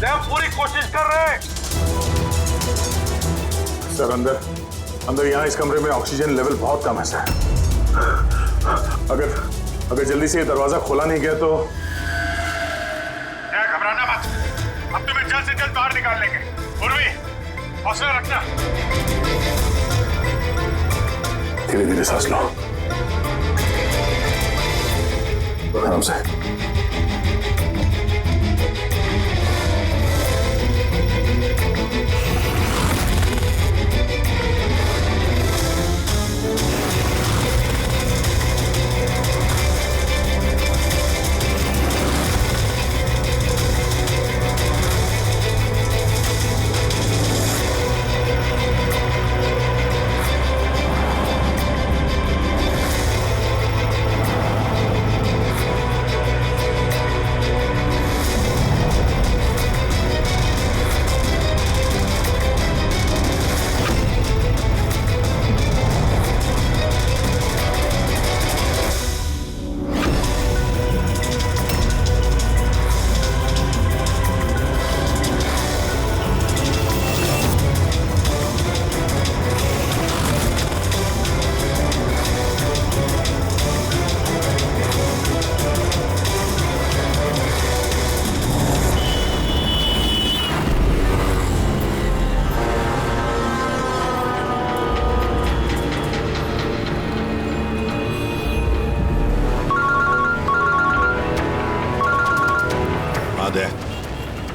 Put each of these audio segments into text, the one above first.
हम पूरी कोशिश कर रहे हैं। सर अंदर यहाँ इस कमरे में ऑक्सीजन लेवल बहुत कम है सर। अगर जल्दी से ये दरवाजा खोला नहीं गया तो। घबराना मत, अब तुम्हें जल्द से जल्द बाहर निकाल लेंगे। उर्वी, हौसला रखना। धीरे धीरे सांस लो, आराम से।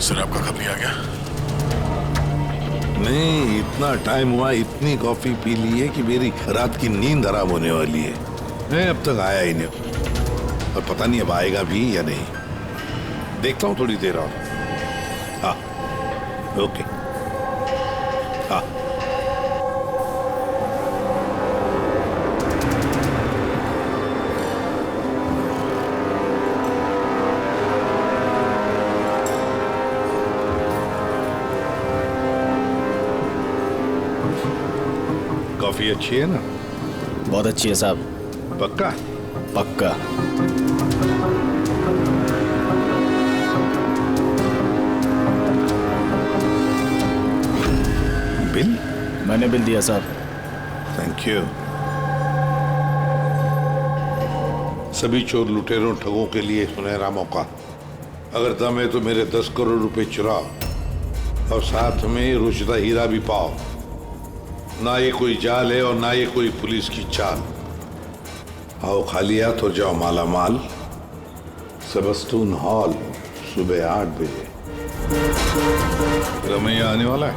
सर आपका कभी आ गया? नहीं, इतना टाइम हुआ, इतनी कॉफी पी ली है कि मेरी रात की नींद हराम होने वाली है। मैं अब तक आया ही नहीं, और पता नहीं अब आएगा भी या नहीं। देखता हूँ थोड़ी देर और। हाँ, ओके। हाँ, कॉफी अच्छी है ना? बहुत अच्छी है साहब। पक्का? पक्का। बिल? मैंने बिल दिया साहब। Thank you. सभी चोर लुटेरों ठगों के लिए सुनहरा मौका। अगर दम है तो मेरे 10 करोड़ रुपए चुराओ और साथ में रुचिता हीरा भी पाओ। ना ये कोई जाल है और ना ये कोई पुलिस की चाल। आओ खाली हाथ और जाओ माला माल। सेबस्टून हॉल सुबह 8 बजे। रमैया आने वाला है?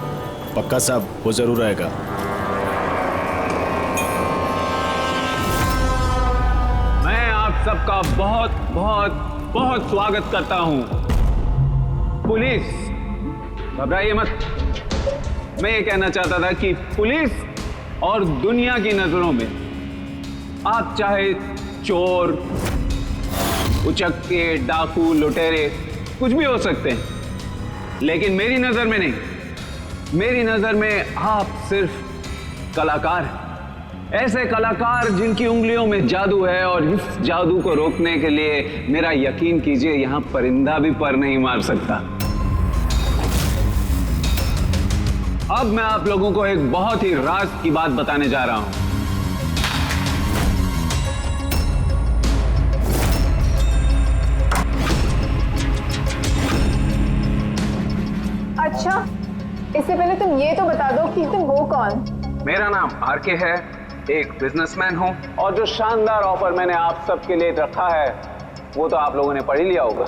पक्का साहब, वो जरूर आएगा। मैं आप सबका बहुत बहुत बहुत स्वागत करता हूं। पुलिस, घबराइए मत। मैं ये कहना चाहता था कि पुलिस और दुनिया की नजरों में आप चाहे चोर, उचक्के, डाकू, लुटेरे कुछ भी हो सकते हैं, लेकिन मेरी नजर में नहीं। मेरी नजर में आप सिर्फ कलाकार हैं। ऐसे कलाकार जिनकी उंगलियों में जादू है, और इस जादू को रोकने के लिए मेरा यकीन कीजिए, यहां परिंदा भी पर नहीं मार सकता। अब मैं आप लोगों को एक बहुत ही राज की बात बताने जा रहा हूं। अच्छा, इससे पहले तुम ये तो बता दो कि तुम हो कौन? मेरा नाम आरके है, एक बिजनेसमैन हूं, और जो शानदार ऑफर मैंने आप सबके लिए रखा है वो तो आप लोगों ने पढ़ ही लिया होगा।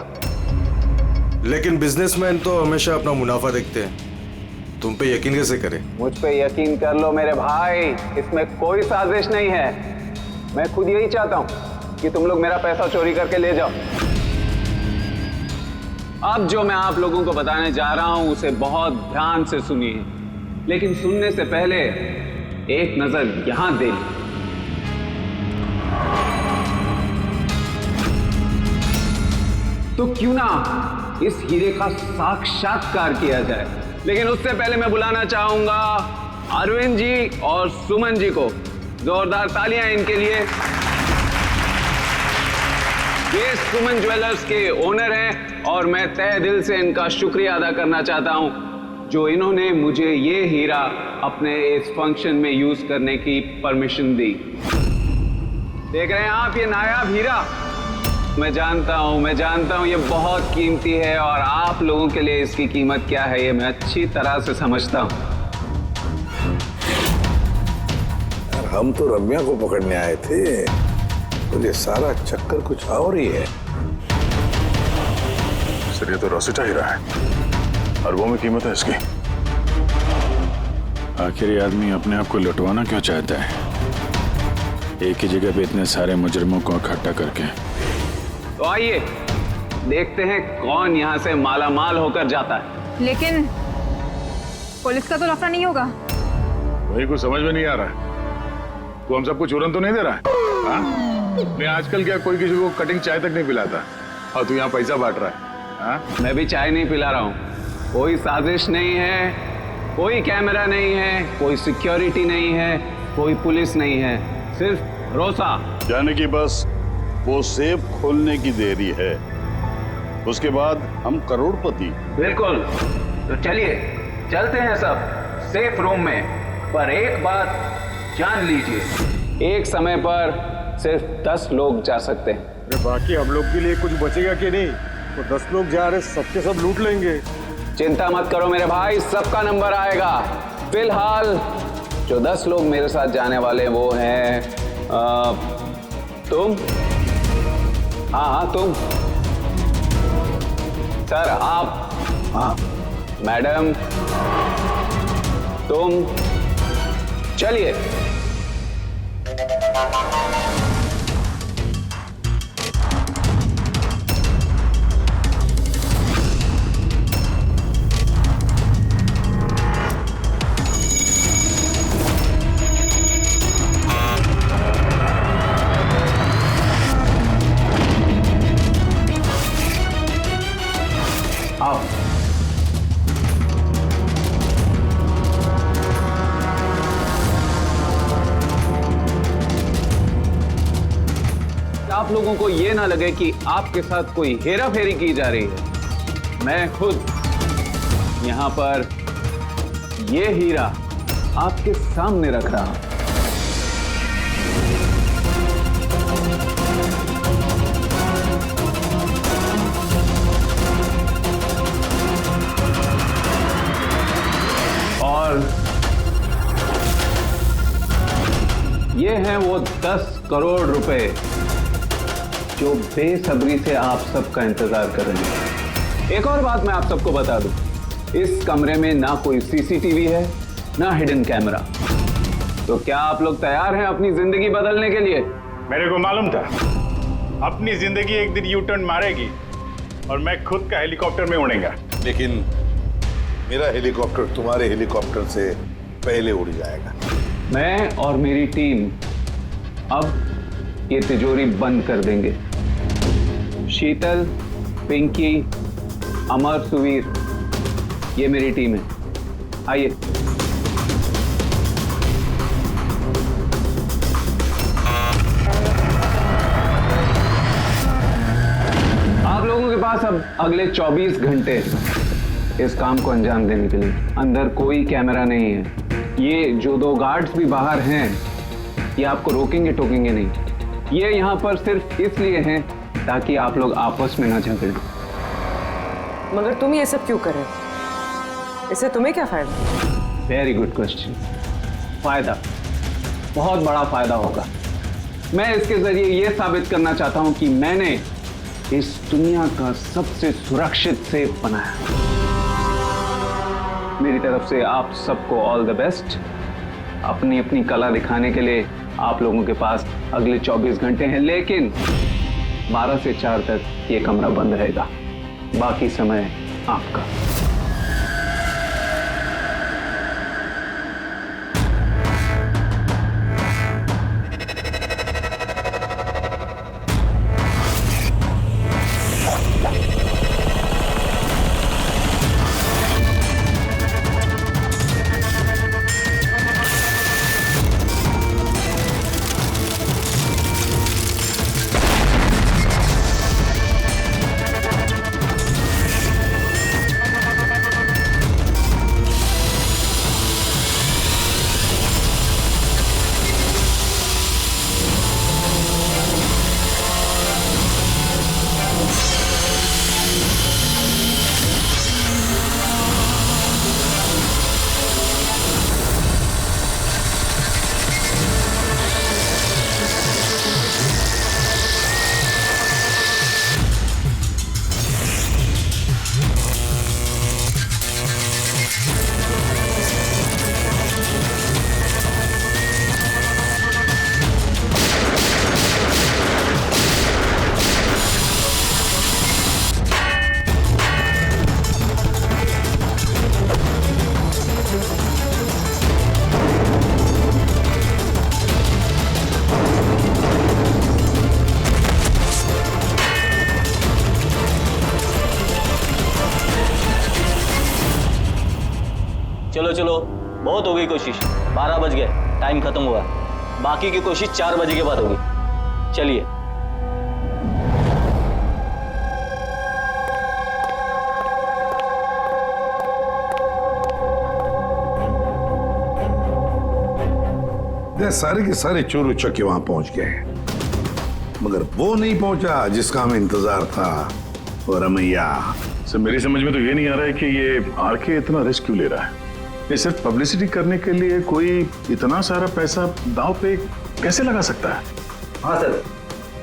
लेकिन बिजनेसमैन तो हमेशा अपना मुनाफा देखते हैं, तुम पे यकीन कैसे करें? मुझ पे यकीन कर लो मेरे भाई, इसमें कोई साजिश नहीं है। मैं खुद यही चाहता हूं कि तुम लोग मेरा पैसा चोरी करके ले जाओ। अब जो मैं आप लोगों को बताने जा रहा हूं उसे बहुत ध्यान से सुनिए, लेकिन सुनने से पहले एक नजर यहां दे ली। तो क्यों ना इस हीरे का साक्षात्कार किया जाए। लेकिन उससे पहले मैं बुलाना चाहूंगा अरविंद जी और सुमन जी को। जोरदार तालियां इनके लिए। ये सुमन ज्वेलर्स के ओनर हैं और मैं तहे दिल से इनका शुक्रिया अदा करना चाहता हूं जो इन्होंने मुझे ये हीरा अपने इस फंक्शन में यूज करने की परमिशन दी। देख रहे हैं आप ये नायाब हीरा? मैं जानता हूं ये बहुत कीमती है और आप लोगों के लिए इसकी कीमत क्या है ये मैं अच्छी तरह से समझता हूं। हम तो रम्या को पकड़ने आए थे, तो ये सारा चक्कर कुछ और ही है। सर ये तो रोसिटा हीरा है, अरबों में कीमत है इसकी। आखिर ये आदमी अपने आप को लुटवाना क्यों चाहता है, एक ही जगह पे इतने सारे मुजरिमों को इकट्ठा करके। तो आइए देखते हैं कौन यहाँ से माला माल होकर जाता है। लेकिन पुलिस का तो लफड़ा नहीं होगा? वही कुछ समझ में नहीं आ रहा है। तू हम सबको चूरन तो नहीं दे रहा है? हाँ? नहीं आजकल क्या कोई किसी को कटिंग चाय तक नहीं पिलाता और तू यहाँ पैसा बांट रहा है? हाँ? मैं भी चाय नहीं पिला रहा हूँ। कोई साजिश नहीं है, कोई कैमरा नहीं है, कोई सिक्योरिटी नहीं है, कोई पुलिस नहीं है, सिर्फ रोसा। यानी कि बस वो सेफ खोलने की देरी है, उसके बाद हम करोड़पति। बिल्कुल। तो चलिए चलते हैं सब सेफ रूम में। पर एक बात जान लीजिए, एक समय पर सिर्फ 10 लोग जा सकते हैं। अरे बाकी हम लोग के लिए कुछ बचेगा कि नहीं? तो 10 लोग जा रहे, सबके सब लूट लेंगे। चिंता मत करो मेरे भाई, सबका नंबर आएगा। फिलहाल जो 10 लोग मेरे साथ जाने वाले हैं वो हैं तुम। हाँ तुम सर, आप। हाँ मैडम, तुम। चलिए आओ। आप लोगों को ये ना लगे कि आपके साथ कोई हेरा फेरी की जा रही है। मैं खुद यहां पर ये हीरा आपके सामने रख रहा हूं। और ये हैं वो 10 करोड़ रुपए जो बेसब्री से आप सबका इंतजार कर रहे हैं। एक और बात मैं आप सबको बता दूं, इस कमरे में ना कोई सीसीटीवी है ना हिडन कैमरा। तो क्या आप लोग तैयार हैं अपनी जिंदगी बदलने के लिए? मेरे को मालूम था अपनी जिंदगी एक दिन यू टर्न मारेगी और मैं खुद का हेलीकॉप्टर में उड़ेगा। लेकिन मेरा हेलीकॉप्टर तुम्हारे हेलीकॉप्टर से पहले उड़ जाएगा। मैं और मेरी टीम अब ये तिजोरी बंद कर देंगे। शीतल, पिंकी, अमर, सुवीर, ये मेरी टीम है। आइए। आप लोगों के पास अब अगले 24 घंटे इस काम को अंजाम देने के लिए। अंदर कोई कैमरा नहीं है। ये जो 2 गार्ड्स भी बाहर हैं ये आपको रोकेंगे टोकेंगे नहीं। ये यहाँ पर सिर्फ इसलिए हैं ताकि आप लोग आपस में ना झगड़ें। मगर तुम ये सब क्यों कर रहे हो? इससे तुम्हें क्या फायदा? Very good question. फायदा, बहुत बड़ा फायदा होगा। मैं इसके जरिए ये साबित करना चाहता हूं कि मैंने इस दुनिया का सबसे सुरक्षित सेफ बनाया। मेरी तरफ से आप सबको ऑल द बेस्ट। अपनी अपनी कला दिखाने के लिए आप लोगों के पास अगले 24 घंटे हैं, लेकिन 12 से 4 तक ये कमरा बंद रहेगा। बाकी समय आपका। चलो चलो, बहुत हो गई कोशिश। 12 बज गए, टाइम खत्म हुआ। बाकी की कोशिश 4 बजे के बाद होगी। चलिए। सारे के सारे चोर उचक्के वहां पहुंच गए, मगर वो नहीं पहुंचा जिसका हमें इंतजार था, वो रमैया। सर मेरी समझ में तो ये नहीं आ रहा है कि ये आरके इतना रिस्क क्यों ले रहा है। ये सिर्फ पब्लिसिटी करने के लिए कोई इतना सारा पैसा दांव पे कैसे लगा सकता है? हाँ सर,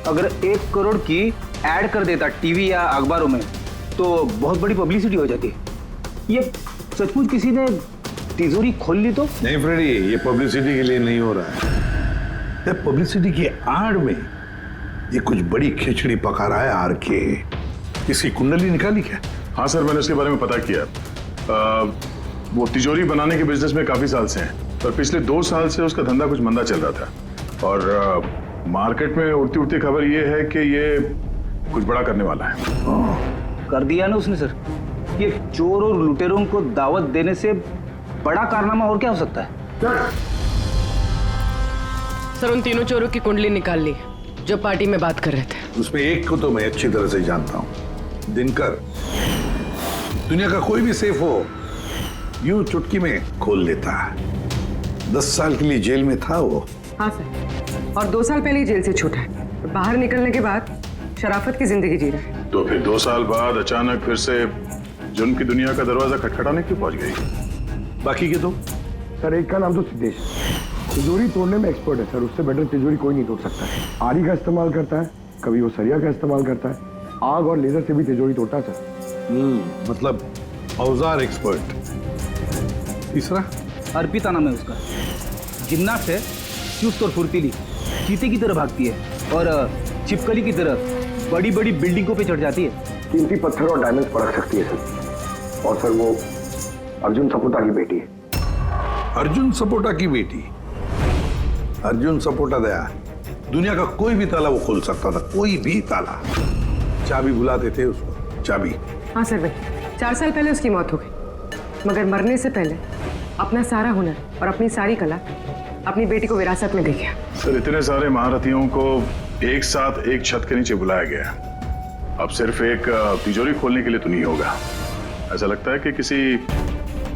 अगर 1 करोड़ की ऐड कर देता टीवी या अखबारों में तो बहुत बड़ी पब्लिसिटी हो जाती। ये सचमुच किसी ने तिजोरी खोल ली तो? नहीं फ्रेडी, ये पब्लिसिटी के लिए नहीं हो रहा है। पब्लिसिटी की आड़ में ये कुछ बड़ी खिचड़ी पका रहा है आरके। इसकी कुंडली निकाली क्या? हाँ सर, मैंने उसके बारे में पता किया। वो तिजोरी बनाने के बिजनेस में काफी साल से हैं, पर पिछले 2 साल से उसका धंधा कुछ मंदा चल रहा था। और मार्केट में उड़ती उड़ती खबर ये है कि ये कुछ बड़ा करने वाला है। कर दिया ना उसने सर। ये चोर और लुटेरों को दावत देने से बड़ा कारनामा और क्या हो सकता है? सर उन तीनों चोरों की कुंडली निकाल ली जो पार्टी में बात कर रहे थे। उसमें एक को तो मैं अच्छी तरह से जानता हूं, दिनकर। दुनिया का कोई भी सेफ हो यूं चुटकी में खोल लेता है। 10 साल के लिए जेल में था वो। हाँ सर, और 2 साल पहले ही जेल से छूटा है। बाहर निकलने के बाद शराफत की जिंदगी जी रहा है। तो फिर 2 साल बाद अचानक फिर से जुर्म की दुनिया का दरवाजा खटखटाने क्यों पहुंच गई? बाकी के तो? सर एक का नाम तो सिद्धेश, तिजोरी तोड़ने में एक्सपर्ट है सर। उससे बेटर तिजोरी कोई नहीं तोड़ सकता है। आरी का इस्तेमाल करता है, कभी वो सरिया का इस्तेमाल करता है, आग और लेजर से भी तिजोरी तोड़ता है सर। मतलब औजार एक्सपर्ट। तीसरा? अर्पिता नाम है उसका। जिम्नास्ट है, चुस्त और फुर्तीली, चीते की तरह भागती है और छिपकली की तरह बड़ी बड़ी बिल्डिंगों पे चढ़ जाती है। कीमती पत्थर और डायमंड्स परख सकती है सर। और सर वो अर्जुन सपोटा की बेटी है। अर्जुन सपोटा की बेटी? अर्जुन सपोटा दया दुनिया का कोई भी ताला वो खोल सकता था, कोई भी ताला। चाबी बुलाते थे उसको, चाबी। हाँ सर भाई, 4 साल पहले उसकी मौत हो गई, मगर मरने से पहले अपना सारा हुनर और अपनी सारी कला अपनी बेटी को विरासत में दे गया। सर इतने सारे महारथियों को एक साथ एक छत के नीचे बुलाया गया। अब सिर्फ एक तिजोरी खोलने के लिए तो नहीं होगा। ऐसा लगता है कि किसी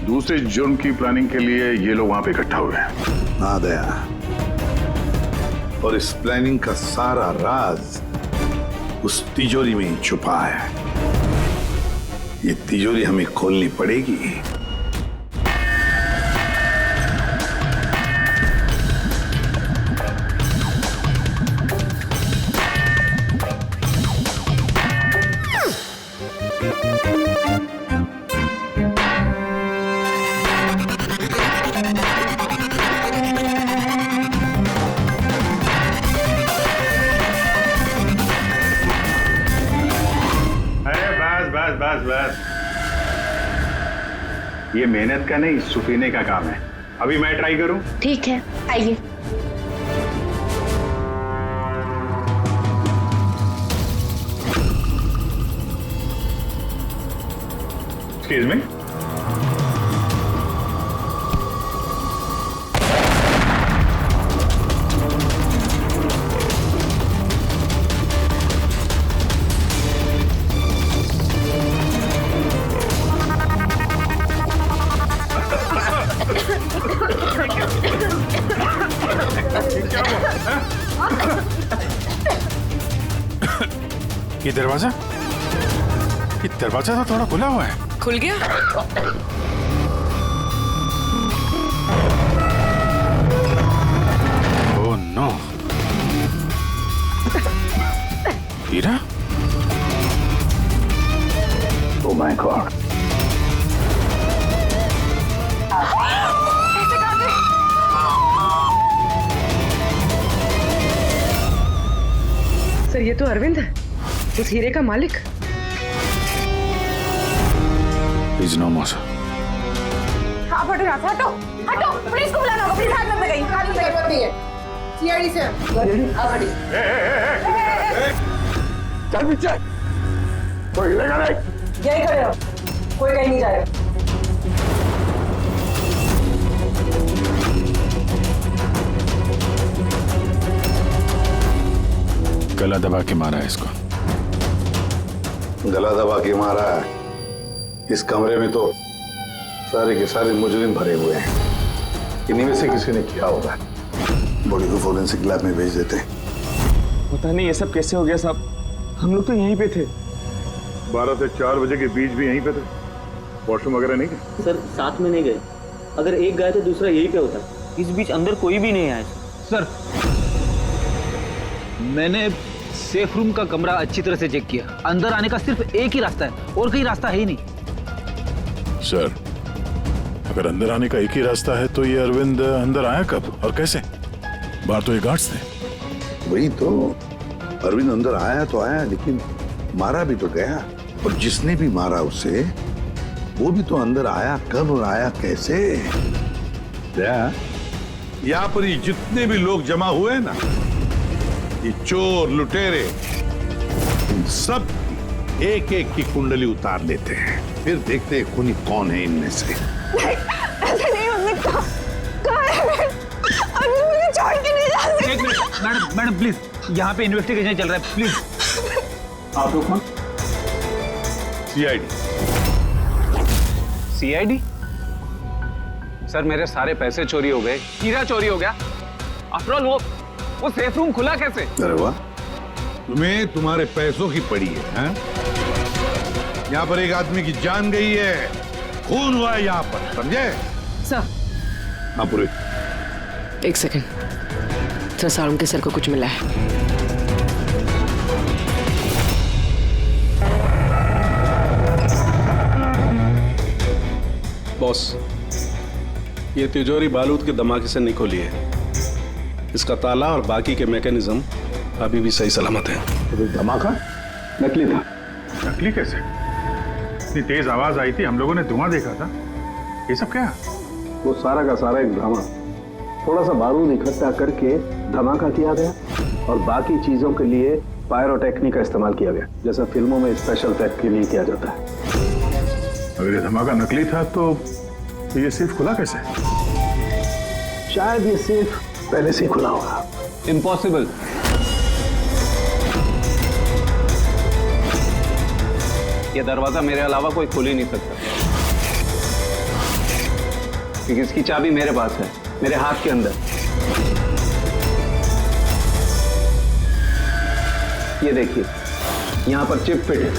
दूसरे जुर्म की प्लानिंग के लिए ये लोग वहां पे इकट्ठा हुए हैं। हाँ दया, और इस प्लानिंग का सारा राज उस तिजोरी में ही छुपा है। ये तिजोरी हमें खोलनी पड़ेगी। बस ये मेहनत का नहीं, सुफीने का काम है। अभी मैं ट्राई करूं? ठीक है, आइए। Excuse me. ये दरवाजा तो थोड़ा खुला हुआ है। खुल गया? Oh no. हीरा? Oh my god. सर ये तो अरविंद है, उस हीरे का मालिक। Please no more. हाँ हटो, हटो हटो, पुलिस को बुलाना होगा। प्लीज हाथ मत लगाइए, हाथ मत लगाइए। सीआईडी से आप हटिए। चल पीछे, कोई हिलेगा नहीं। यही खड़े रहो, कोई कहीं नहीं जाएगा। गला दबा के मारा है इसको। गला दबा के मारा है। इस कमरे में तो सारे के सारे मुजरिम भरे हुए हैं। इन्हीं में से किसी ने किया होगा। बॉडी को फोरेंसिक लैब में भेज देते हैं। पता नहीं ये सब कैसे हो गया साहब, हम लोग तो यहीं पे थे। 12 से 4 बजे के बीच भी यहीं पे थे। वॉशरूम वगैरह नहीं गए? सर साथ में नहीं गए, अगर एक गया तो दूसरा यहीं पे होता। इस बीच अंदर कोई भी नहीं आया। सर मैंने सेफ रूम का कमरा अच्छी तरह से चेक किया, अंदर आने का सिर्फ एक ही रास्ता है और कोई रास्ता है ही नहीं। सर अगर अंदर आने का एक ही रास्ता है तो ये अरविंद अंदर आया कब और कैसे? बाहर तो ये गार्ड्स थे। वही तो, अरविंद अंदर आया तो आया, लेकिन मारा भी तो गया। और जिसने भी मारा उसे, वो भी तो अंदर आया कब और आया कैसे? यहाँ पर ये जितने भी लोग जमा हुए हैं ना, ये चोर लुटेरे, इन सब एक एक की कुंडली उतार लेते हैं, फिर देखते हैं खूनी कौन है इनमें से। ऐसे नहीं हो सकता। कहाँ है अभी? मुझे छोड़ के नहीं जा सकते। एक मिनट मैडम प्लीज, यहाँ पे इन्वेस्टिगेशन चल रहा है, प्लीज। आप लोग कौन? सीआईडी? सर मेरे सारे पैसे चोरी हो गए, हीरा चोरी हो गया। आफ्टर ऑल वो सेफ रूम खुला कैसे? अरे वाह, तुम्हें तुम्हारे पैसों की पड़ी है, हैं? यहाँ पर एक आदमी की जान गई है, खून हुआ है यहाँ पर, समझे? सर हाँ पूरे। एक सेकंड सर, सारुण के सर को कुछ मिला है। बॉस, ये तिजोरी बारूद के धमाके से नहीं खुली है। इसका ताला और बाकी के मैकेनिज्म अभी भी सही सलामत है। तो धमाका नकली था। नकली कैसे? इतनी तेज आवाज आई थी, हम लोगों ने धुआं देखा था। ये सब क्या? वो सारा का सारा एक ड्रामा, थोड़ा सा बारूद इकट्ठा करके धमाका किया गया और बाकी चीजों के लिए पायरोटेक्निक का इस्तेमाल किया गया, जैसा फिल्मों में स्पेशल इफेक्ट के लिए किया जाता है। अगर ये धमाका नकली था तो ये सेफ खुला कैसे? शायद ये सेफ पहले से ही खुला होगा। इम्पॉसिबल। ये दरवाजा मेरे अलावा कोई खोल ही नहीं सकता, क्योंकि इसकी चाबी मेरे पास है, मेरे हाथ के अंदर। ये देखिए, यहां पर चिप फिट है।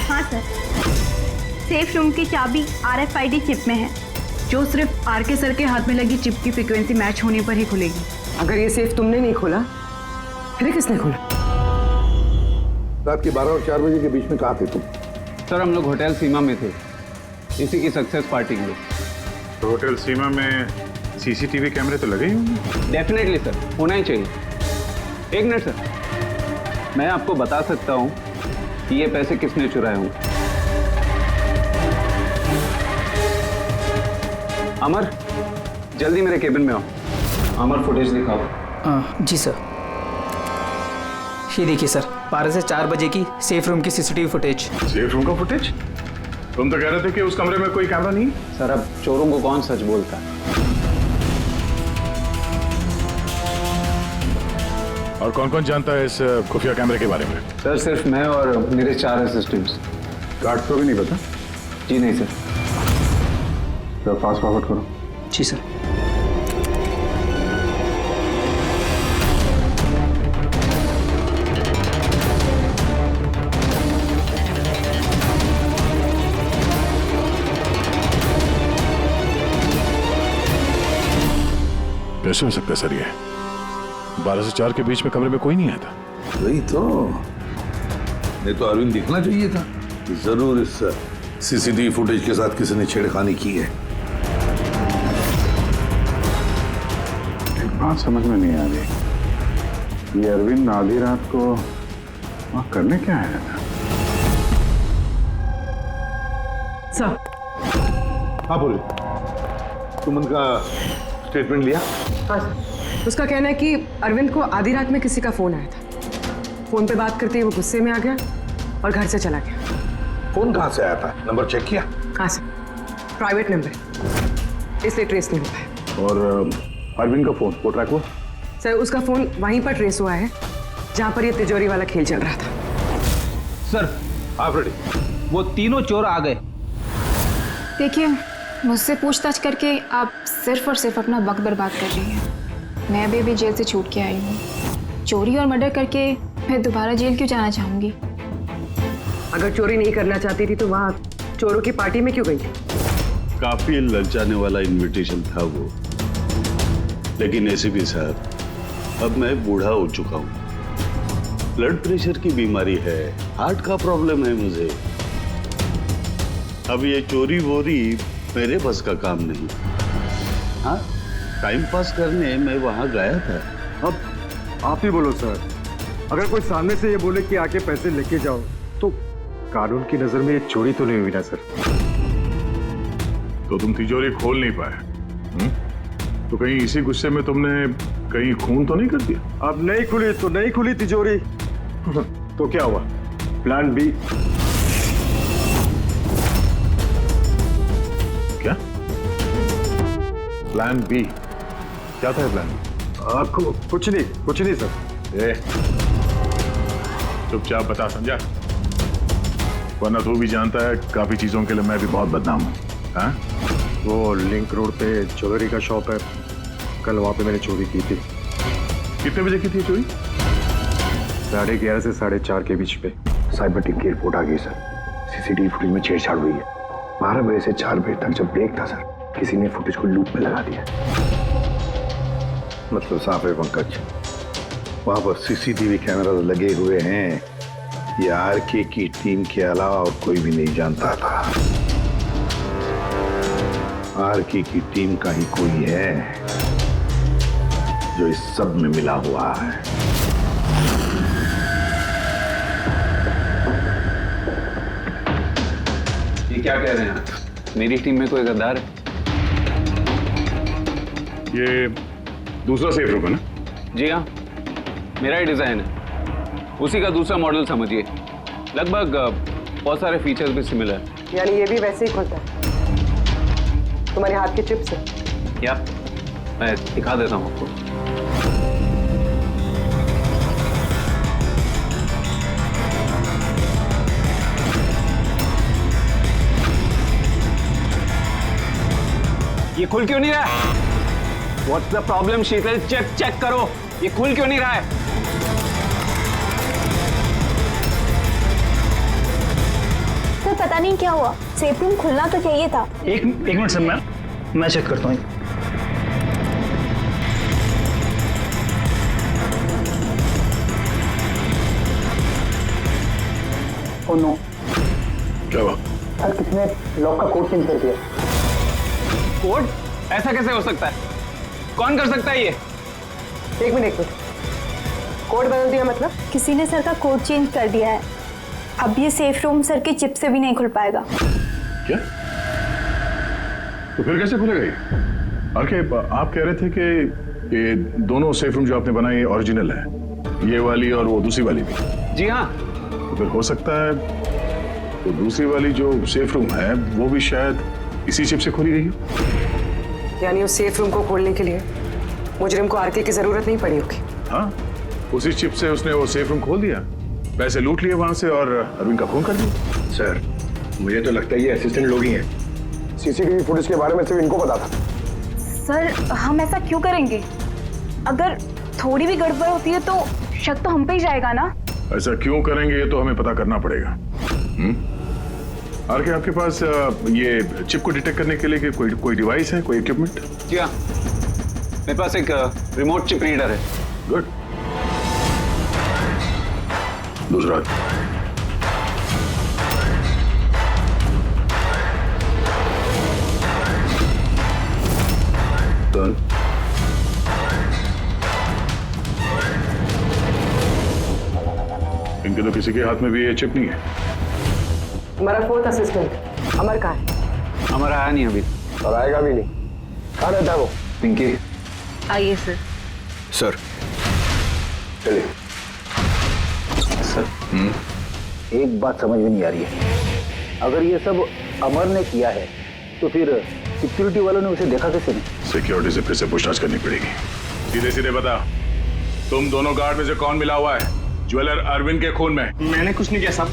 हाँ सर, सेफ रूम की चाबी RFID चिप में है, जो सिर्फ आरके सर के हाथ में लगी चिप की फ्रीक्वेंसी मैच होने पर ही खुलेगी। अगर ये सेफ तुमने नहीं खोला, फिर किसने खोला? रात के 12 और 4 बजे के बीच में कहाँ थे तुम? सर हम लोग होटल सीमा में थे, इसी की सक्सेस पार्टी के लिए। तो होटल सीमा में CCTV कैमरे तो लगे ही होंगे। डेफिनेटली सर, होना ही चाहिए। एक मिनट सर, मैं आपको बता सकता हूँ कि ये पैसे किसने चुराए होंगे। अमर, जल्दी मेरे केबिन में आओ। अमर, फुटेज दिखाओ। जी सर। ये देखिए सर, 12 से 4 बजे की सेफ रूम की CCTV फुटेज। सेफ रूम का फुटेज? तुम तो कह रहे थे कि उस कमरे में कोई कैमरा नहीं है। सर अब चोरों को कौन सच बोलता है? और कौन कौन जानता है इस खुफिया कैमरे के बारे में? सर सिर्फ मैं और मेरे 4 असिस्टेंट्स। गार्ड को भी नहीं पता? जी नहीं सर। तो फास्ट फॉरवर्ड करो। जी सर। कैसे हो सकता है सर? ये 12 से 4 के बीच में कमरे में कोई नहीं आया था। वही तो, नहीं तो अरविंद दिखना चाहिए था। जरूर इस CCTV फुटेज के साथ किसी ने छेड़खानी की है। एक बात समझ में नहीं आ रही, ये अरविंद आधी रात को वहां करने क्या आया था? सर। हाँ बोले, तुम उनका स्टेटमेंट लिया? हाँ सर, उसका कहना है कि अरविंद को आधी रात में किसी का फोन आया था। फोन पे बात करते ही वो गुस्से में आ गया और घर से चला गया। फोन कहाँ से आया था? नंबर चेक किया? हाँ सर, प्राइवेट नंबर है, इसलिए ट्रेस नहीं हो पाया। और अरविंद का फोन वो ट्रैक हुआ? सर उसका फोन वहीं पर ट्रेस हुआ है जहां पर ये तिजोरी वाला खेल चल रहा था। सर आप रेडी? वो तीनों चोर आ गए। देखिए, मुझसे पूछताछ करके आप सिर्फ और सिर्फ अपना वक्त बर्बाद कर रही हैं। मैं अभी जेल से छूट के आई हूँ। चोरी और मर्डर करके मैं दोबारा जेल क्यों जाना चाहूँगी? अगर चोरी नहीं करना चाहती थी तो वहाँ चोरों की पार्टी में क्यों गई थी? काफी ललचाने वाला इनविटेशन था वो, लेकिन एसीपी साहब, अब मैं बूढ़ा हो चुका हूँ, ब्लड प्रेशर की बीमारी है, हार्ट का प्रॉब्लम है मुझे। अब ये चोरी वोरी मेरे बस का काम नहीं। हाँ, टाइम पास करने मैं वहां गया था। अब आप ही बोलो सर, अगर कोई सामने से ये बोले कि आके पैसे लेके जाओ तो कानून की नजर में ये चोरी तो नहीं हुई ना सर? तो तुम तिजोरी खोल नहीं पाए? तो कहीं इसी गुस्से में तुमने कहीं खून तो नहीं कर दिया? अब नहीं खुली तो नहीं खुली तिजोरी। तो क्या हुआ? Plan B. क्या प्लान बी? क्या था प्लान बी? कुछ नहीं सर। चुपचाप बता समझा, वरना तू भी जानता है काफी चीजों के लिए मैं भी बहुत बदनाम हूँ। हाँ? वो लिंक रोड पे ज्वेलरी का शॉप है, कल वहां पे मैंने चोरी की थी। कितने बजे की थी चोरी? 11:30 से 4:30 के बीच पे। साइबर टीम की रिपोर्ट आ गई सर, सीसीटीवी फुटेज में छेड़छाड़ हुई है। 12 बजे से 4 बजे तक जब ब्रेक था सर, किसी ने फुटेज को लूप में लगा दिया। मतलब साफ है पंकज, वहां पर सीसीटीवी कैमरा लगे हुए हैं, ये आरके की टीम के अलावा और कोई भी नहीं जानता था। आरके की टीम का ही कोई है जो इस सब में मिला हुआ है। ये क्या कह रहे हैं आप? मेरी टीम में कोई गद्दार है? ये दूसरा सेफ रूम है ना? जी हाँ, मेरा ही डिजाइन है, उसी का दूसरा मॉडल समझिए। लगभग बहुत सारे फीचर्स भी सिमिलर। यानी ये भी वैसे ही खुलता है तुम्हारे हाथ के चिप से? क्या? मैं दिखा देता हूँ आपको। ये खुल क्यों नहीं रहा है? What's the problem, Sheetal? Check करो, ये खुल क्यों नहीं रहा है? सर पता नहीं क्या हुआ, सेफ रूम खुलना तो चाहिए था। एक मिनट सर, मैं चेक करता हूँ। ओह नो, क्या हुआ? सर किसने लॉक का कोड चेंज कर दिया। कोड? ऐसा कैसे हो सकता है? कौन कर सकता है ये? एक मिनट, कोड बदल दिया मतलब? किसी ने सर का कोड चेंज कर दिया है। अब ये सेफ रूम सर के चिप से भी नहीं खुल पाएगा। क्या? तो फिर कैसे खुलेगा ये? आरके, आप कह रहे थे कि ये दोनों सेफ रूम जो आपने बनाए ओरिजिनल है, ये वाली और वो दूसरी वाली भी? जी हाँ। तो फिर हो सकता है तो दूसरी वाली जो सेफ रूम है वो भी शायद इसी चिप से खोली गई हो। यानी उस सेफ रूम को खोलने के लिए मुजरिम को आरके की जरूरत नहीं पड़ी होगी। हाँ, उसी चिप से उसने वो सेफ रूम खोल दिया, पैसे लूट लिए वहां से और अरविंद का खून कर दिया। सर मुझे तो लगता है ये असिस्टेंट लोग ही हैं। सीसीटीवी फुटेज के बारे में सिर्फ इनको पता था। सर हम ऐसा क्यों करेंगे? अगर थोड़ी भी गड़बड़ होती है तो शक तो हम पे ही जाएगा ना। ऐसा क्यों करेंगे ये तो हमें पता करना पड़ेगा। आरके, आपके पास ये चिप को डिटेक्ट करने के लिए कोई डिवाइस है, कोई इक्विपमेंट? जी हाँ, मेरे पास एक रिमोट चिप रीडर है। गुड। दूसरा? इनके तो किसी के हाथ में भी ये चिप नहीं है। हमारा फोर्थ असिस्टेंट अमर कहाँ है? हमारा आया नहीं अभी, और आएगा भी नहीं। कहाँ रहता है वो? पिंकी। आइए सर। सर चलिए। सर एक बात समझ में नहीं आ रही है, अगर ये सब अमर ने किया है तो फिर सिक्योरिटी वालों ने उसे देखा कैसे नहीं? सिक्योरिटी से फिर से पूछताछ करनी पड़ेगी। सीधे सीधे बता, तुम दोनों गार्ड में से कौन मिला हुआ है ज्वेलर अरविंद के खून में? मैंने कुछ नहीं किया साहब,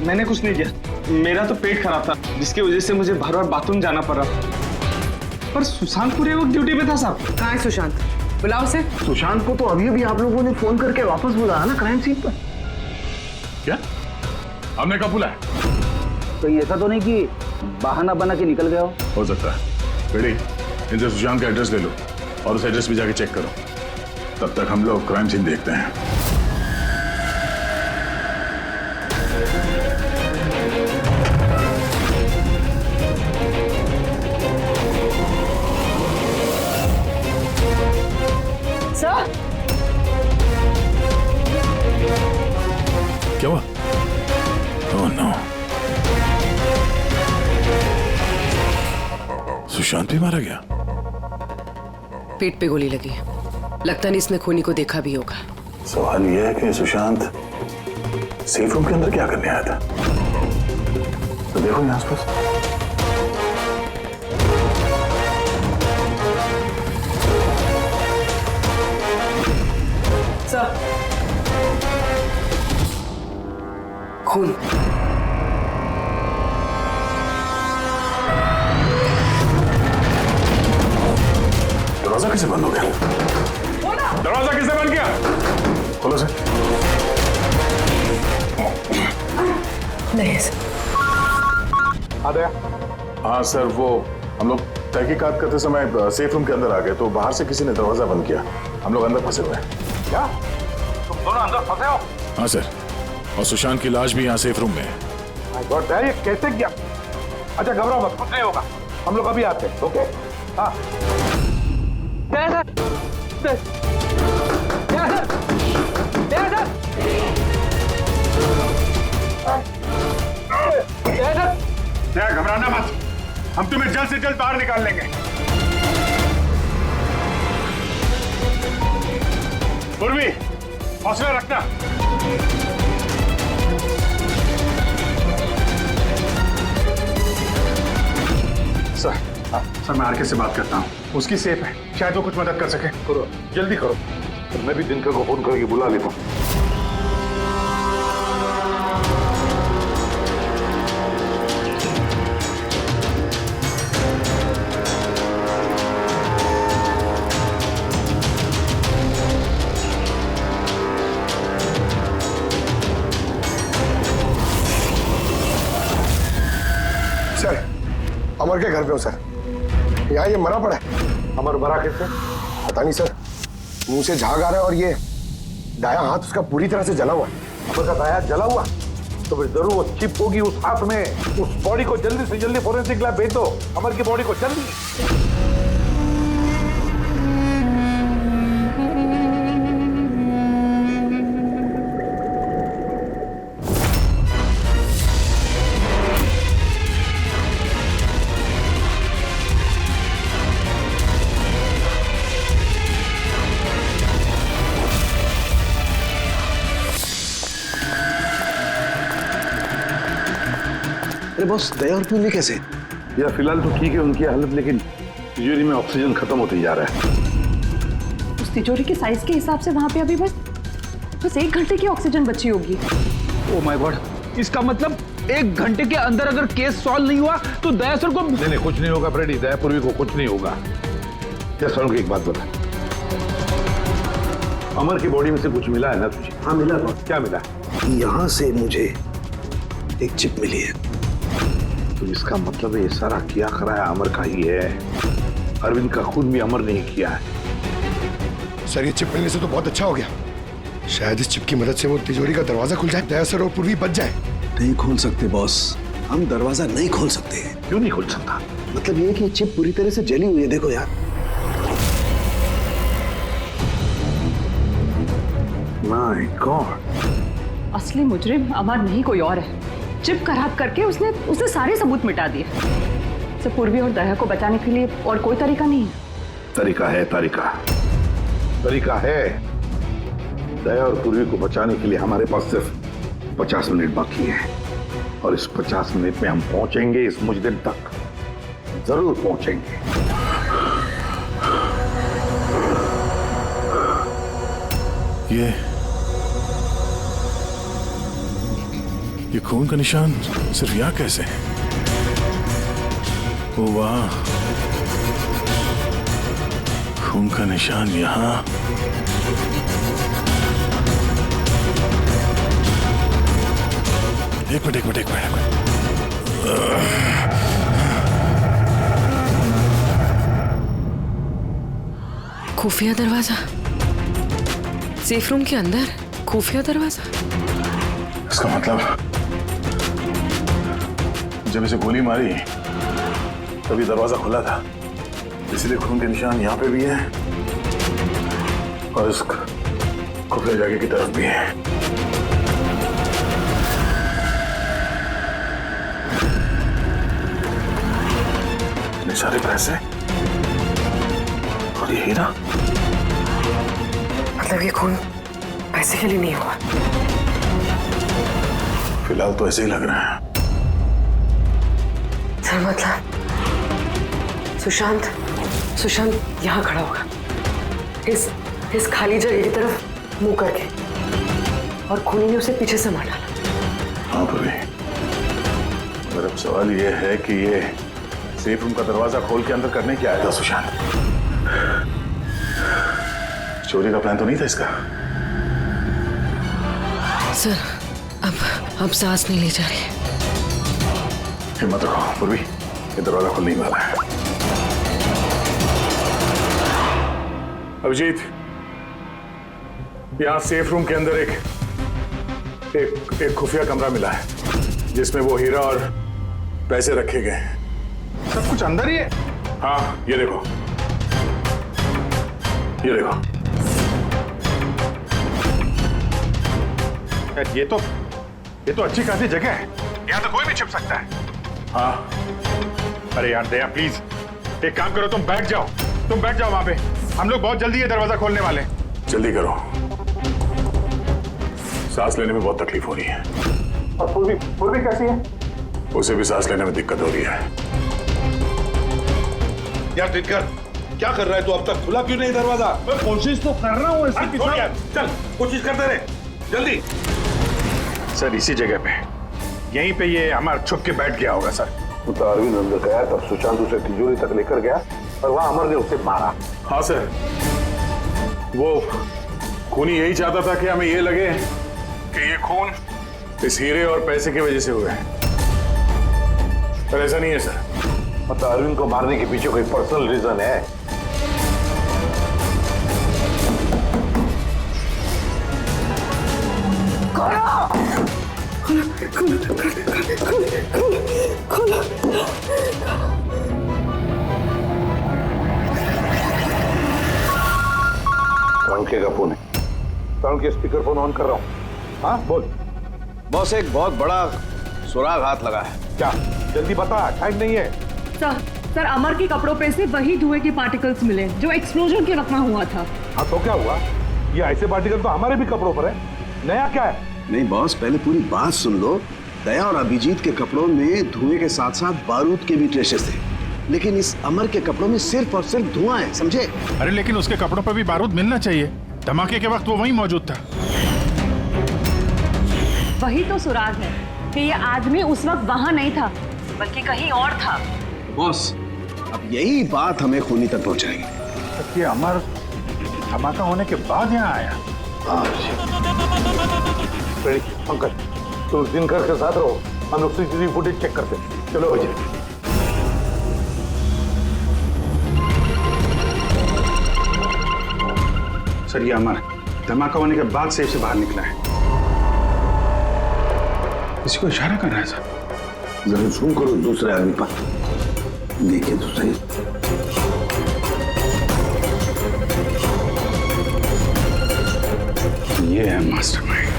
मैंने कुछ नहीं किया। मेरा तो पेट खराब था जिसकी वजह से मुझे बार बार बाथरूम जाना पड़ रहा। पर सुशांत पूरे वक्त ड्यूटी पे था साहब। कहाँ है सुशांत? बुलाओ उसे। सुशांत को तो अभी अभी आप लोगों ने फोन करके वापस बुलाया ना क्राइम सीन पर। क्या हमने कब बुलाया? कहीं ऐसा तो नहीं कि बहाना बना के निकल गया हो सकता है। बेटी, इनसे सुशांत का एड्रेस ले लो और उस एड्रेस पे जाके चेक करो। तब तक हम लोग क्राइम सीन देखते हैं। सर, क्या हुआ? ओह नो, सुशांत भी मारा गया। पेट पे गोली लगी है, लगता नहीं इसने खूनी को देखा भी होगा। सवाल यह है कि सुशांत सेफ रूम के अंदर क्या करने आया था? तो देखो यहाँ आसपास। सर, खून। दरवाजा कैसे बंद हो गया? दरवाजा किसने बंद किया? खोलो सर। नहीं सर। आ गया। हाँ सर, वो हम लोग तहकीकात करते समय सेफ रूम के अंदर आ गए तो बाहर से किसी ने दरवाजा बंद किया। हम लोग अंदर फंसे हुए हैं। क्या तुम दोनों अंदर फंसे हो? हाँ सर, और सुशांत की लाश भी यहाँ सेफ रूम में है। ये कैसे किया? अच्छा घबराओ मत, कुछ नहीं होगा, हम लोग अभी आते हैं। ओके? हाँ घबराना मत, हम तुम्हें जल्द से जल्द बाहर निकाल लेंगे। पूर्वी, हौसला रखना। सर मैं आरके से बात करता हूँ, उसकी सेफ है, शायद वो कुछ मदद कर सके। करो, जल्दी करो। मैं भी दिनकर को फोन करके बुला लेता हूँ। सर, अमर के घर पे हो सर। यहाँ ये मरा पड़ा है। अमर मरा कैसे? पता नहीं सर, मुंह से झाग आ रहा है और ये दायां हाथ उसका पूरी तरह से जला हुआ है। अमर का दाया जला हुआ तो फिर जरूर वो चिप होगी उस हाथ में। उस बॉडी को जल्दी से जल्दी फोरेंसिक लैब भेज दो। अमर की बॉडी को जल्दी। अरे बॉस, दया और पूर्वी कैसे? यार फिलहाल तो ठीक है उनकी हालत, लेकिन तिजोरी में ऑक्सीजन खत्म होते जा रहा है। उस तिजोरी के साइज के हिसाब से वहां पे अभी बस 1 घंटे की ऑक्सीजन बची होगी। ओ माय गॉड, इसका मतलब 1 घंटे के अंदर अगर केस सॉल्व नहीं हुआ तो दया सर को नहीं कुछ नहीं होगा फ्रेडी, दया पूर्वी को कुछ नहीं होगा। क्या सर की एक बात बता, अमर की बॉडी में से कुछ मिला है ना तुझे? हाँ मिला बॉस। क्या मिला? यहाँ से मुझे एक चिप मिली है। तो इसका मतलब ये सारा किया कराया अमर का ही है। अरविंद का खुद भी अमर नहीं किया है। सर, ये चिप मिलने से तो बहुत अच्छा हो गया। शायद इस चिप की मदद से वो तिजोरी का दरवाजा खुल जाए, दया सर और पूर्वी बच जाए। नहीं खोल सकते बॉस, हम दरवाजा नहीं खोल सकते। क्यों नहीं खोल सकता? मतलब ये कि चिप पूरी तरह से जली हुई है। देखो यार। माय गॉड, असली मुजरिम अमर नहीं कोई और है। चिप खराब करके उसने सारे सबूत मिटा दिए। से पूर्वी और दया को बचाने के लिए और कोई तरीका नहीं है। तरीका है, तरीका है। दया और पूर्वी को बचाने के लिए हमारे पास सिर्फ 50 मिनट बाकी है और इस 50 मिनट में हम पहुंचेंगे इस मुजरिम तक। जरूर पहुंचेंगे। ये खून का निशान सिर्फ यहाँ कैसे है? ओ वाह, खून का निशान यहाँ। एक मिनट। खुफिया दरवाजा, सेफ रूम के अंदर खुफिया दरवाजा। इसका मतलब जब इसे गोली मारी तभी दरवाजा खुला था, इसलिए खून के निशान यहाँ पे भी है और इस खुफिया जगह की तरफ भी है। इतने सारे पैसे और ये हीरा, मतलब ये खून पैसे के लिए नहीं हुआ। फिलहाल तो ऐसे ही लग रहा है। सर मतलब सुशांत यहाँ खड़ा होगा, इस खाली जगह की तरफ मुंह करके, और खूनी ने उसे पीछे से मार डाला। हाँ पूर्वी, पर अब सवाल ये है कि ये सेफ रूम का दरवाजा खोल के अंदर करने क्या आया था सुशांत? चोरी का प्लान तो नहीं था इसका? सर अब सांस नहीं ले जा रही। हिम्मत रखो पूर्वी, ये दरवाजा खुलने ही वाला है। अभिजीत, यहाँ सेफ रूम के अंदर एक खुफिया कमरा मिला है जिसमें वो हीरा और पैसे रखे गए हैं। सब कुछ अंदर ही है? हाँ, ये देखो। यार ये तो अच्छी खासी जगह है, यहाँ तो कोई भी छिप सकता है। हाँ। अरे यार दया प्लीज, एक काम करो, तुम बैठ जाओ वहां पे, हम लोग बहुत जल्दी ये दरवाजा खोलने वाले हैं। जल्दी करो, सांस लेने में बहुत तकलीफ हो रही है। और पूर्वी कैसी है? उसे भी सांस लेने में दिक्कत हो रही है। यार दिनकर, क्या कर रहा है तू? अब तक खुला क्यों नहीं दरवाजा? मैं कोशिश तो कर रहा हूँ। चल कोशिश करते रहे, जल्दी। सर इसी जगह पे, यहीं पे ये अमर छुप के बैठ गया होगा सर। तो अरविंद अंदर गया तब सुशांत उसे तिजोरी तक लेकर गया और वहां अमर ने उसे मारा। हाँ सर, वो खूनी यही चाहता था कि हमें ये लगे कि ये खून इस हीरे और पैसे की वजह से हुआ है, पर ऐसा नहीं है सर। मतलब अरविंद को मारने के पीछे कोई पर्सनल रीजन है? तड़के का फोन है, तड़के स्पीकर फोन ऑन कर रहा हूँ। हाँ बोल। बॉस, एक बहुत बड़ा सुराग हाथ लगा है। क्या? जल्दी बता, टाइम नहीं है। सर अमर के कपड़ों पे से वही धुएं के पार्टिकल्स मिले जो एक्सप्लोजन के वक्त में हुआ था। हाँ तो क्या हुआ? ये ऐसे पार्टिकल तो हमारे भी कपड़ों पर है, नया क्या है? नहीं बॉस, पहले पूरी बात सुन लो। दया और अभिजीत के कपड़ों में धुएं के साथ साथ बारूद के भी ट्रेसेस थे, लेकिन इस अमर के कपड़ों में सिर्फ और सिर्फ धुआं है, समझे? अरे लेकिन उसके कपड़ों पर भी बारूद मिलना चाहिए, धमाके के वक्त वो वहीं मौजूद था। वही तो सुराग है कि ये आदमी उस वक्त वहां नहीं था बल्कि कहीं और था। बॉस, अब यही बात हमें खूनी तक पहुंचाएगी। ये अमर धमाका होने के बाद यहाँ आया। पंकज, तुम दिनकर के साथ रहो, हम लोग सीसीटीवी फुटेज चेक करते हैं। चलो भैया। सर ये अमर धमाका होने के बाद सेफ से बाहर निकला है। किसी को इशारा कर रहा है सर। जरा जूम करो दूसरे आदमी पर, देखिए तो सही। ये है मास्टरमाइंड।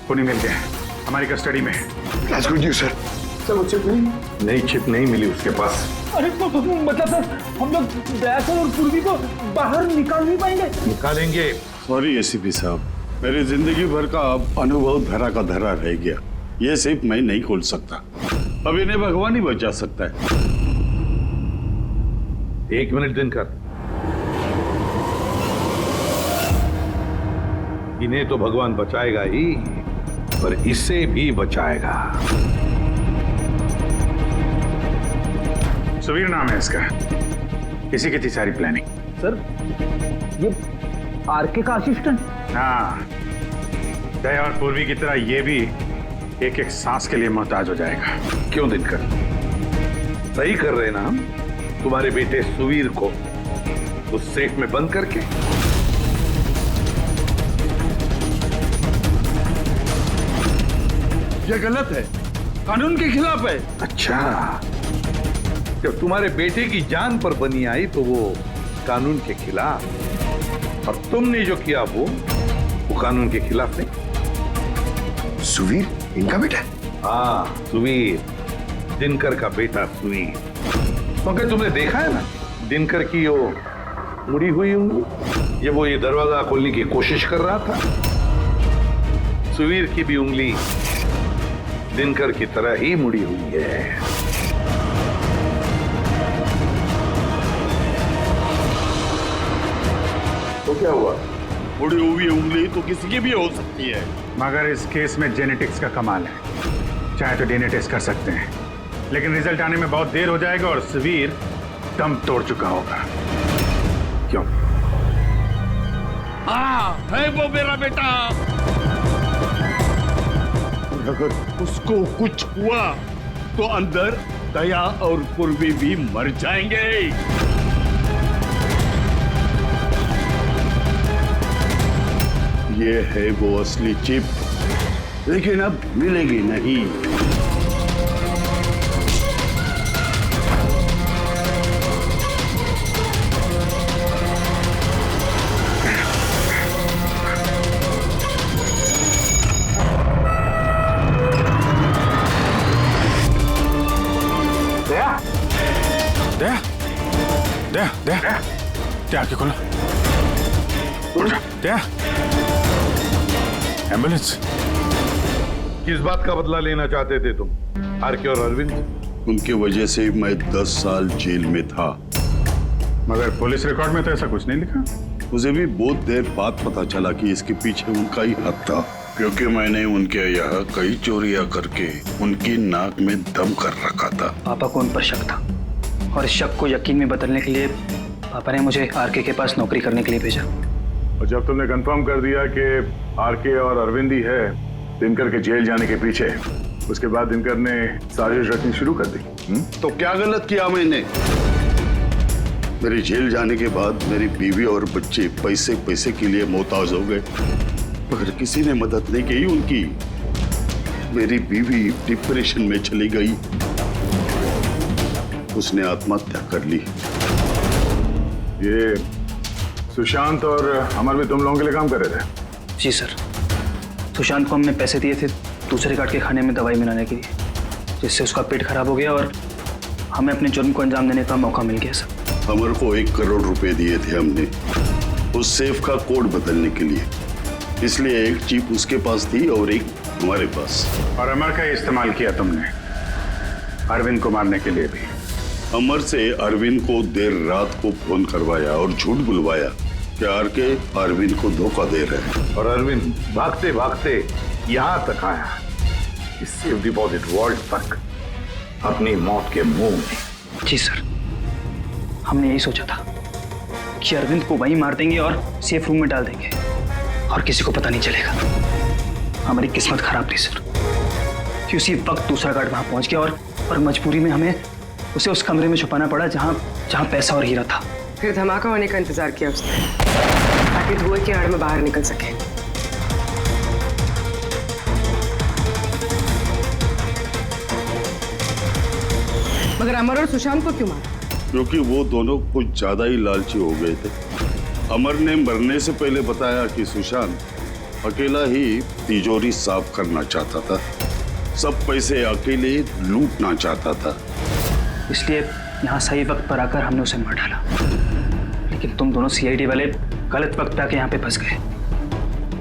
पुणे मिल गया, हमारी कस्टडी में है। That's good news, sir. चलो चिप नहीं चिप नहीं मिली उसके पास। अरे मतलब सर, हम लोग दया और पूर्वी को बाहर निकाल नहीं पाएंगे? निकालेंगे। सॉरी एसीपी साहब, मेरी जिंदगी भर का अनुभव धरा का धरा रह गया। ये सिर्फ मैं नहीं खोल सकता, अब इन्हें भगवान ही बचा सकता है। 1 मिनट दिनकर, इन्हें तो भगवान बचाएगा ही, पर इसे भी बचाएगा। सुवीर नाम है इसका, इसी की थी सारी प्लानिंग। सर, ये आरके का असिस्टेंट? हाँ, दया और पूर्वी की तरह ये भी एक एक सांस के लिए मोहताज हो जाएगा। क्यों दिनकर, सही कर रहे ना हम? तुम्हारे बेटे सुवीर को उस सेफ में बंद करके। ये गलत है, कानून के खिलाफ है। अच्छा, जब तुम्हारे बेटे की जान पर बनी आई तो वो कानून के खिलाफ, और तुमने जो किया वो कानून के खिलाफ नहीं। सुवीर इनका बेटा? हाँ, सुवीर, दिनकर का बेटा सुवीर। क्योंकि तुमने देखा है ना दिनकर की वो मुड़ी हुई उंगली, जब वो ये दरवाजा खोलने की कोशिश कर रहा था। सुवीर की भी उंगली दिनकर की तरह ही मुड़ी हुई है। तो क्या हुआ? मुड़ी हुई उंगली तो किसी की भी हो सकती है। मगर इस केस में जेनेटिक्स का कमाल है। चाहे तो डीएनए टेस्ट कर सकते हैं, लेकिन रिजल्ट आने में बहुत देर हो जाएगा और सुवीर दम तोड़ चुका होगा। क्यों? है वो मेरा बेटा। अगर उसको कुछ हुआ तो अंदर दया और पूर्वी भी मर जाएंगे। ये है वो असली चिप, लेकिन अब मिलेगी नहीं। दया आंखें खोलो। दया, एम्बुलेंस। किस बात का बदला लेना चाहते थे तुम, आरके और अरविंद? उनकी वजह से मैं 10 साल जेल में था। मगर पुलिस रिकॉर्ड में तो ऐसा कुछ नहीं लिखा। मुझे भी बहुत देर बाद पता चला कि इसके पीछे उनका ही हाथ था, क्योंकि मैंने उनके यहाँ कई चोरियां करके उनकी नाक में दम कर रखा था। पापा को उन पर शक था, और इस शक को यकीन में बदलने के लिए पापा ने मुझे आरके के पास नौकरी करने के लिए भेजा। और जब तुमने कंफर्म कर दिया कि आरके और अरविंद ही है दिनकर के जेल जाने के पीछे, उसके बाद दिनकर ने साजिश रचनी शुरू कर दी। तो क्या गलत किया मैंने? मेरे जेल जाने के बाद मेरी बीवी और बच्चे पैसे पैसे के लिए मोहताज हो गए, मगर किसी ने मदद नहीं की उनकी। मेरी बीवी डिप्रेशन में चली गई, उसने आत्महत्या कर ली। ये सुशांत और अमर भी तुम लोगों के लिए काम कर रहे थे? जी सर, सुशांत को हमने पैसे दिए थे दूसरे काट के खाने में दवाई मिलाने के लिए, जिससे उसका पेट खराब हो गया और हमें अपने जुर्म को अंजाम देने का मौका मिल गया सर। अमर को 1 करोड़ रुपए दिए थे हमने उस सेफ का कोड बदलने के लिए, इसलिए एक चिप उसके पास थी और एक हमारे पास। और अमर का इस्तेमाल किया तुमने अरविंद को मारने के लिए भी? अमर से अरविंद को देर रात को फोन करवाया और झूठ बुलवाया कि आरके अरविंद को धोखा दे रहे हैं। और अरविंद भागते भागते यहाँ तक आया, इस सेफ डिपॉजिट वॉल्ट तक, अपनी मौत के मुंह में। जी सर, हमने यही सोचा था कि अरविंद को वहीं मार देंगे और सेफ रूम में डाल देंगे और किसी को पता नहीं चलेगा। हमारी किस्मत खराब थी सर कि उसी वक्त दूसरा गार्ड वहां पहुंच गया और मजबूरी में हमें उसे उस कमरे में छुपाना पड़ा जहां पैसा और हीरा था। फिर धमाका होने का इंतजार किया उसने ताकि धुएं की आड़ में बाहर निकल सके। मगर अमर और सुशांत को क्यों मारा? क्योंकि वो दोनों कुछ ज्यादा ही लालची हो गए थे। अमर ने मरने से पहले बताया कि सुशांत अकेला ही तिजोरी साफ करना चाहता था, सब पैसे अकेले लूटना चाहता था, इसलिए यहाँ सही वक्त पर आकर हमने उसे मार डाला। लेकिन तुम दोनों सीआईडी वाले गलत वक्त पे आके यहाँ पे फंस गए।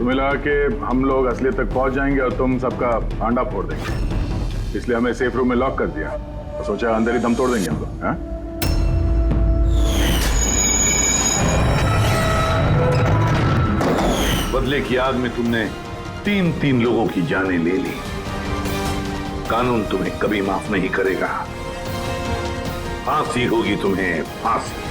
तुम्हें लगा कि हम लोग असलियत तक पहुंच जाएंगे और तुम सबका अंडा फोड़ देंगे, इसलिए हमें सेफ रूम में लॉक कर दिया और सोचा अंदर ही दम तोड़ देंगे हम लोग। हाँ? बदले की आग में तुमने 3 लोगों की जानें ले ली। कानून तुम्हें कभी माफ नहीं करेगा। फांसी होगी तुम्हें, फांसी।